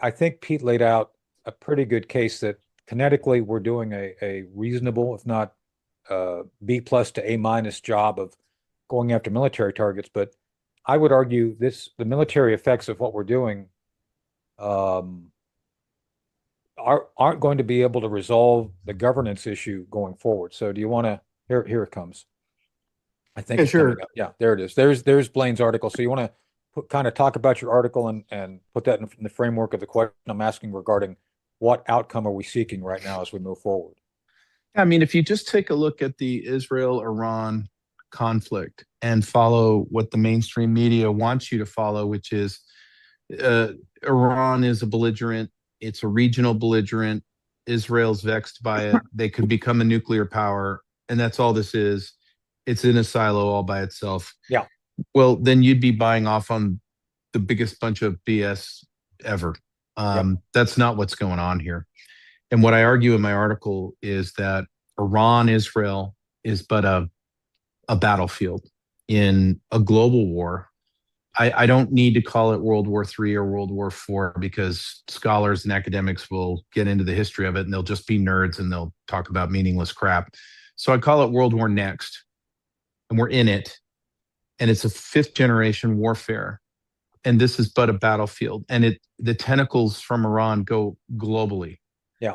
I think Pete laid out a pretty good case that kinetically we're doing a reasonable, if not B plus to A minus job of going after military targets. But I would argue the military effects of what we're doing um, aren't going to be able to resolve the governance issue going forward. So do you want to, here it comes. I think Yeah, it's coming sure. up. Yeah, there it is. There's Blaine's article. So you want to kind of talk about your article and put that in the framework of the question I'm asking regarding what outcome are we seeking right now as we move forward? I mean, if you just take a look at the Israel-Iran conflict and follow what the mainstream media wants you to follow, which is uh, Iran is a belligerent, it's a regional belligerent, Israel's vexed by it, they could become a nuclear power, and that's all this is. It's in a silo all by itself. Yeah, Well, then you'd be buying off on the biggest bunch of BS ever. yep, That's not what's going on here. And what I argue in my article is that Iran Israel is but a battlefield in a global war. I don't need to call it World War III or World War IV because scholars and academics will get into the history of it and they'll just be nerds and they'll talk about meaningless crap. So I call it World War Next, and we're in it, and it's a fifth generation warfare. And this is but a battlefield, and the tentacles from Iran go globally yeah,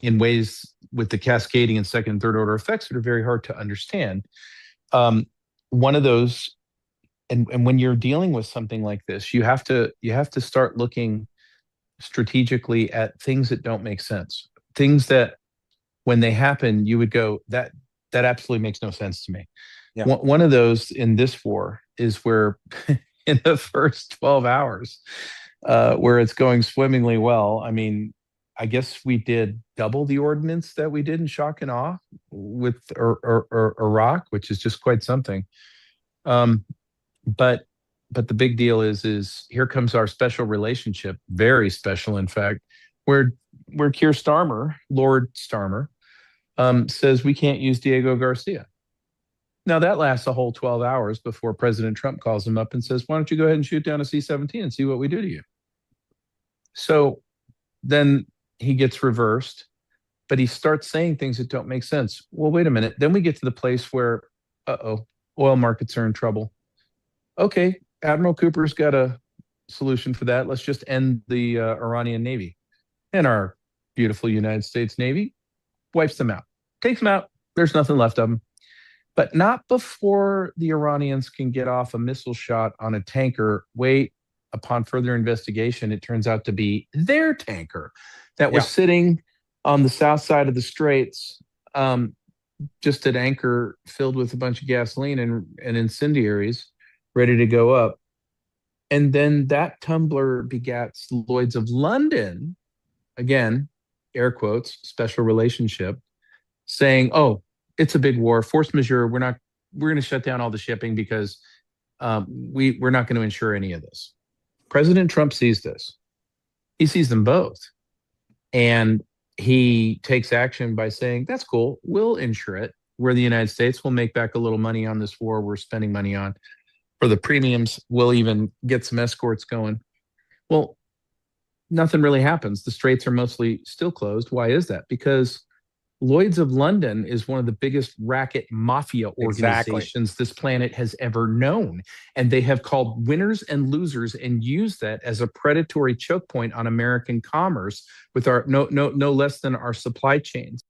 in ways with the cascading and second and third order effects that are very hard to understand. Um, One of those, and when you're dealing with something like this, you have to start looking strategically at things that don't make sense, things that when they happen, you would go that absolutely makes no sense to me. yeah, One of those in this war is where in the first 12 hours, where it's going swimmingly well. I mean, I guess we did double the ordinance that we did in shock and awe with Iraq, which is just quite something. Um, but but the big deal is here comes our special relationship, very special, in fact, where Keir Starmer, Lord Starmer, says we can't use Diego Garcia. Now that lasts a whole 12 hours before President Trump calls him up and says, "Why don't you go ahead and shoot down a C-17 and see what we do to you?" So then he gets reversed, but he starts saying things that don't make sense. Well, wait a minute. Then we get to the place where, oil markets are in trouble. Okay, Admiral Cooper's got a solution for that. Let's just end the Iranian Navy. And our beautiful United States Navy wipes them out, takes them out. There's nothing left of them. But not before the Iranians can get off a missile shot on a tanker. Wait, upon further investigation, it turns out to be their tanker that was yeah. sitting on the south side of the straits, just at anchor filled with a bunch of gasoline and incendiaries ready to go up. And then that tumbler begats Lloyd's of London, again, air quotes, special relationship, saying, "Oh, it's a big war, force majeure. We're going to shut down all the shipping because we're not going to insure any of this." President Trump sees this. He sees them both. And he takes action by saying, "That's cool. We'll insure it. We're the United States. We'll make back a little money on this war we're spending money on for the premiums. We'll even get some escorts going." Well, nothing really happens. The straits are mostly still closed. Why is that? Because Lloyd's of London is one of the biggest racket mafia Exactly. organizations this planet has ever known. And they have called winners and losers and used that as a predatory choke point on American commerce with our no less than our supply chains.